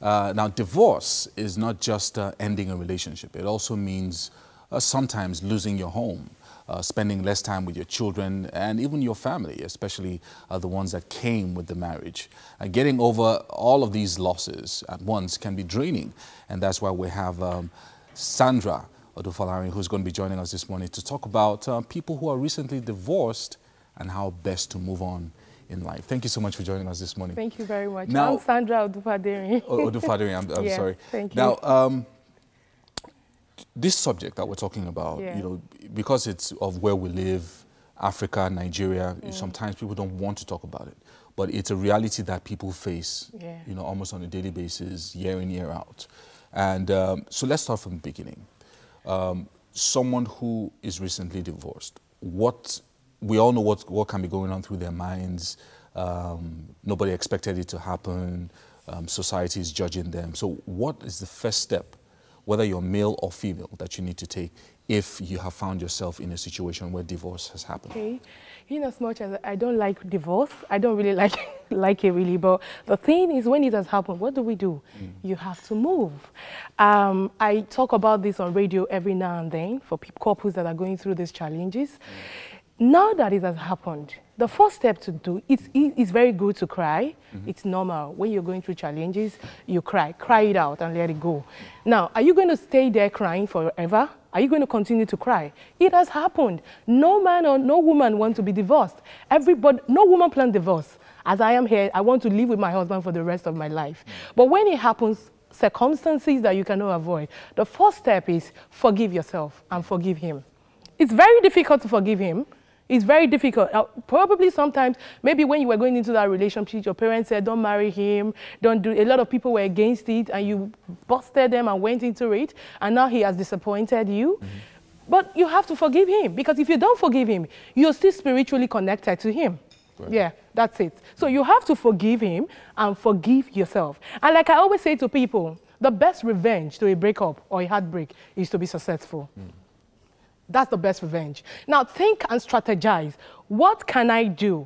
Now, divorce is not just ending a relationship. It also means sometimes losing your home, spending less time with your children and even your family, especially the ones that came with the marriage. Getting over all of these losses at once can be draining. And that's why we have Sandra Odufalarin, who's going to be joining us this morning to talk about people who are recently divorced and how best to move on in life. Thank you so much for joining us this morning. Thank you very much. Now, I'm Sandra Odufalarin. Odufalarin, I'm yes, sorry. Thank you. Now, this subject that we're talking about, Yeah. you know, because it's of where we live, Africa, Nigeria, sometimes people don't want to talk about it. But it's a reality that people face, you know, almost on a daily basis, year in, year out. And so let's start from the beginning. Someone who is recently divorced, we all know what can be going on through their minds. Nobody expected it to happen. Society is judging them. So what is the first step, whether you're male or female, that you need to take if you have found yourself in a situation where divorce has happened? Okay. In as much as I don't like divorce, I don't really like it really, but the thing is when it has happened, what do? You have to move. I talk about this on radio every now and then for couples that are going through these challenges. Now that it has happened, the first step to do, it's very good to cry. It's normal. When you're going through challenges, you cry it out and let it go. Now, are you going to stay there crying forever? Are you going to continue to cry? It has happened. No man or no woman wants to be divorced. No woman plans divorce. As I am here, I want to live with my husband for the rest of my life. But when it happens, circumstances that you cannot avoid, the first step is forgive yourself and forgive him. It's very difficult to forgive him. It's very difficult. Probably sometimes, maybe when you were going into that relationship, your parents said, don't marry him, don't do. A lot of people were against it, and you busted them and went into it, and now he has disappointed you. But you have to forgive him, because if you don't forgive him, you're still spiritually connected to him. Right. Yeah, that's it. So you have to forgive him and forgive yourself. And like I always say to people, the best revenge to a breakup or a heartbreak is to be successful. That's the best revenge. Now think and strategize. What can I do?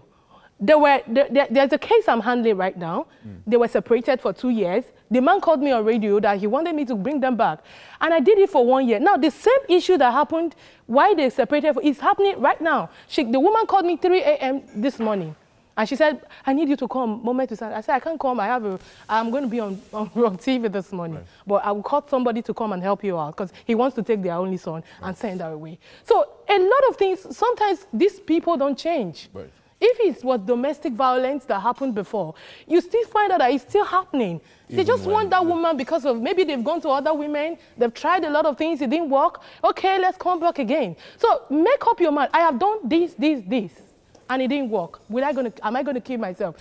There's a case I'm handling right now. They were separated for 2 years. The man called me on radio that he wanted me to bring them back. And I did it for 1 year. Now the same issue that happened while they separated is happening right now. The woman called me 3 a.m. this morning. And she said, I need you to come, moment to start. I said, I can't come. I'm going to be on TV this morning. Right. But I will call somebody to come and help you out because he wants to take their only son and send her away. So a lot of things, sometimes these people don't change. Right. If it was domestic violence that happened before, you still find out that it's still happening. They just want that woman because of maybe they've gone to other women, they've tried a lot of things, it didn't work. Okay, let's come back again. So make up your mind. I have done this. And it didn't work. Am I going to kill myself?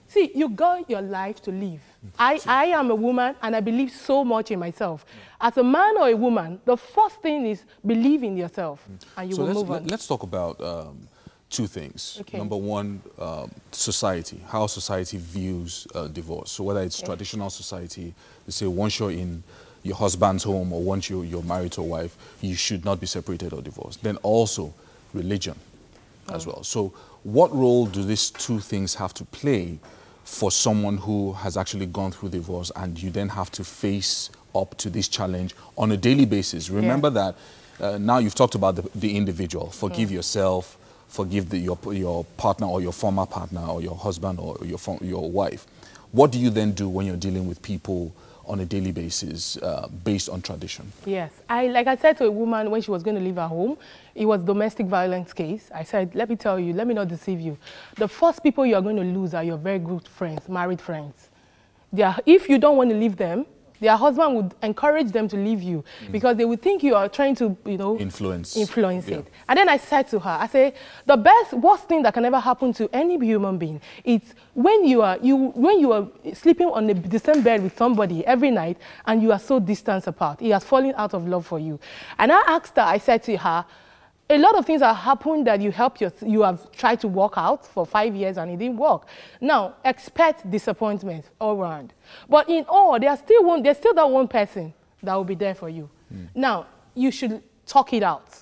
See, you got your life to live. I am a woman, and I believe so much in myself. As a man or a woman, the first thing is believe in yourself, and you will move on. Let's talk about two things. Okay. Number one, society, how society views divorce. So whether it's traditional society, they say once you're in your husband's home or once you're married to a wife, you should not be separated or divorced. Then also religion as well. So what role do these two things have to play for someone who has actually gone through divorce and you then have to face up to this challenge on a daily basis? Remember that now you've talked about the individual. Forgive yourself, forgive your partner or your former partner or your husband or your wife. What do you then do when you're dealing with people on a daily basis based on tradition? Yes. Like I said to a woman when she was going to leave her home, it was domestic violence case. I said, let me tell you, let me not deceive you. The first people you are going to lose are your very good friends, married friends. If you don't want to leave them, their husband would encourage them to leave you because they would think you are trying to, you know, influence it. And then I said to her, I said, the worst thing that can ever happen to any human being is when you are sleeping on the same bed with somebody every night and you are so distant apart. He has fallen out of love for you. And I asked her, I said to her, a lot of things have happened that you have tried to work out for 5 years and it didn't work. Now, expect disappointment all around. But in all, there's still that one person that will be there for you. Now, you should talk it out.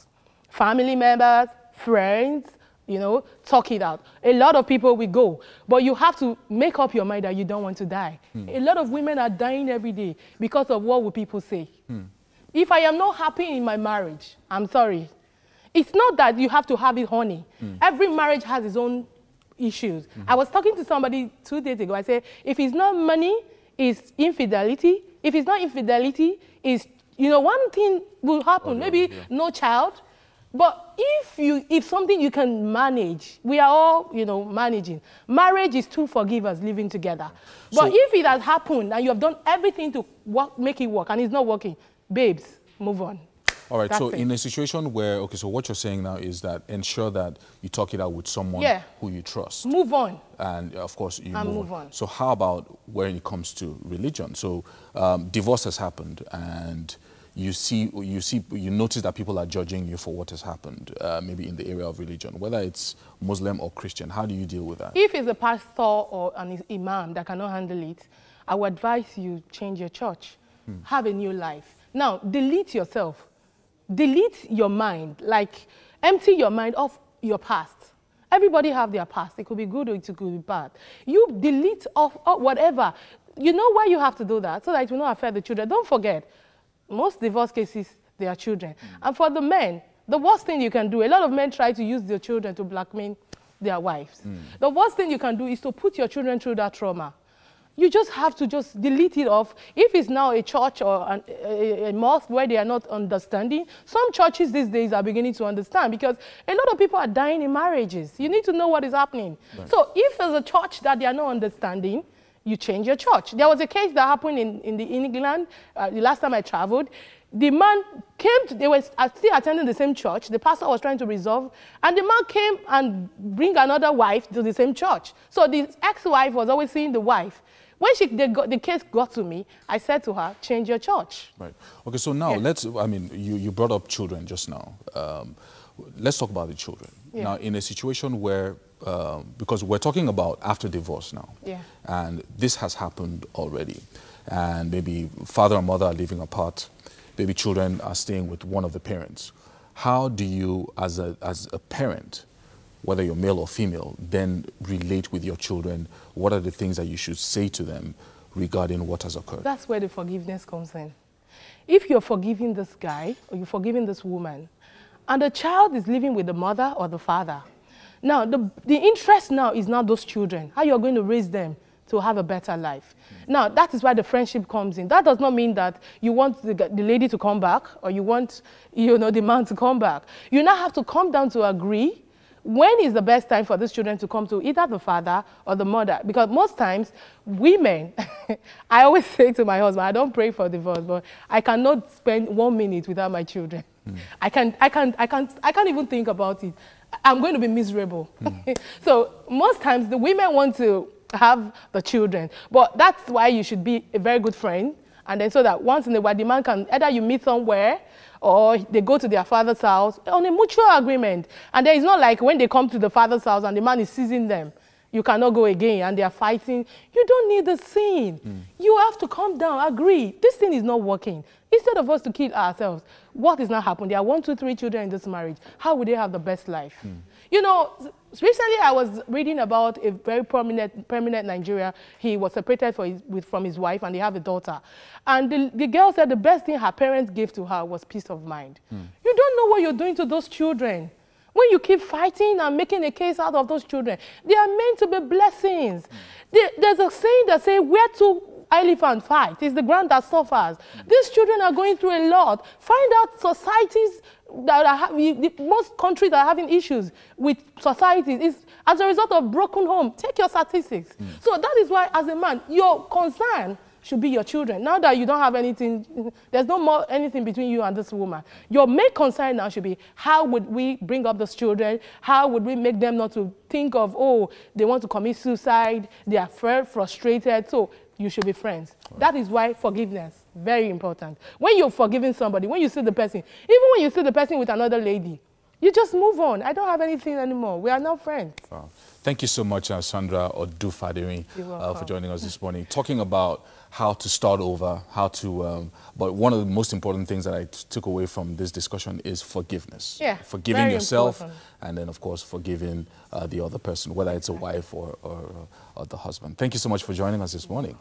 Family members, friends, you know, talk it out. A lot of people will go, but you have to make up your mind that you don't want to die. A lot of women are dying every day because of what will people say. If I am not happy in my marriage, I'm sorry. It's not that you have to have it, honey. Every marriage has its own issues. I was talking to somebody 2 days ago. I said, if it's not money, it's infidelity. If it's not infidelity, it's, you know, one thing will happen. Maybe no child. But if something you can manage, we are all, you know, managing. Marriage is two forgivers living together. But if it has happened and you have done everything to make it work and it's not working, babes, move on. All right, so in a situation where, okay, so what you're saying now is that ensure that you talk it out with someone who you trust. Move on. And of course, you move on. So how about when it comes to religion? So divorce has happened and you notice that people are judging you for what has happened, maybe in the area of religion, whether it's Muslim or Christian. How do you deal with that? If it's a pastor or an imam that cannot handle it, I would advise you change your church, have a new life. Now, delete yourself. Delete your mind, like empty your mind of your past. Everybody have their past. It could be good or it could be bad. You delete off whatever. You know why you have to do that? So that it will not affect the children. Don't forget, most divorce cases, they are children. And for the men, the worst thing you can do, a lot of men try to use their children to blackmail their wives. The worst thing you can do is to put your children through that trauma. You just have to just delete it off. If it's now a church or a mosque where they are not understanding, some churches these days are beginning to understand because a lot of people are dying in marriages. You need to know what is happening. Right. So if there's a church that they are not understanding, you change your church. There was a case that happened in England the last time I traveled. The man came, they were still attending the same church. The pastor was trying to resolve, and the man came and bring another wife to the same church. So the ex-wife was always seeing the wife. When the case got to me, I said to her, change your church. Right. Okay, so now you brought up children just now. Let's talk about the children. Yeah. Now, in a situation where, because we're talking about after divorce now, and this has happened already, and maybe father and mother are living apart, maybe children are staying with one of the parents. How do you, as a parent, whether you're male or female, then relate with your children? What are the things that you should say to them regarding what has occurred? That's where the forgiveness comes in. If you're forgiving this guy or you're forgiving this woman, and the child is living with the mother or the father, now the interest now is not those children, how you're going to raise them to have a better life. Now, that is why the friendship comes in. That does not mean that you want the lady to come back or you want, you know, the man to come back. You now have to come down to agree when is the best time for these children to come to either the father or the mother. Because most times, women, I always say to my husband, I don't pray for divorce, but I cannot spend 1 minute without my children. I can't even think about it. I'm going to be miserable. So most times, the women want to have the children. But that's why you should be a very good friend. And then so that once in a while, the man can, either you meet somewhere or they go to their father's house on a mutual agreement. And then it's not like when they come to the father's house and the man is seizing them, you cannot go again and they are fighting. You don't need the scene. You have to calm down, agree. This thing is not working. Instead of us to kill ourselves, what is not happening? There are 1, 2, 3 children in this marriage. How would they have the best life? You know, recently I was reading about a very prominent Nigerian. He was separated from his wife and they have a daughter. And the girl said the best thing her parents gave to her was peace of mind. You don't know what you're doing to those children. When you keep fighting and making a case out of those children, they are meant to be blessings. There's a saying that says, where two elephants fight, it's the ground that suffers. These children are going through a lot. Find out societies that are most countries are having issues with societies is as a result of broken home. Take your statistics. So that is why, as a man, your concern should be your children. Now that you don't have anything, there's no more anything between you and this woman. Your main concern now should be, how would we bring up those children? How would we make them not to think of, oh, they want to commit suicide, they are very frustrated, so you should be friends. Right. That is why forgiveness, very important. When you're forgiving somebody, when you see the person, even when you see the person with another lady, you just move on. I don't have anything anymore. We are now friends. Wow. Thank you so much, Sandra Odufadiri, for joining us this morning, talking about how to start over, how to, but one of the most important things that I took away from this discussion is forgiveness. Yeah, forgiving yourself, and then, of course, forgiving the other person, whether it's a wife or the husband. Thank you so much for joining us this morning.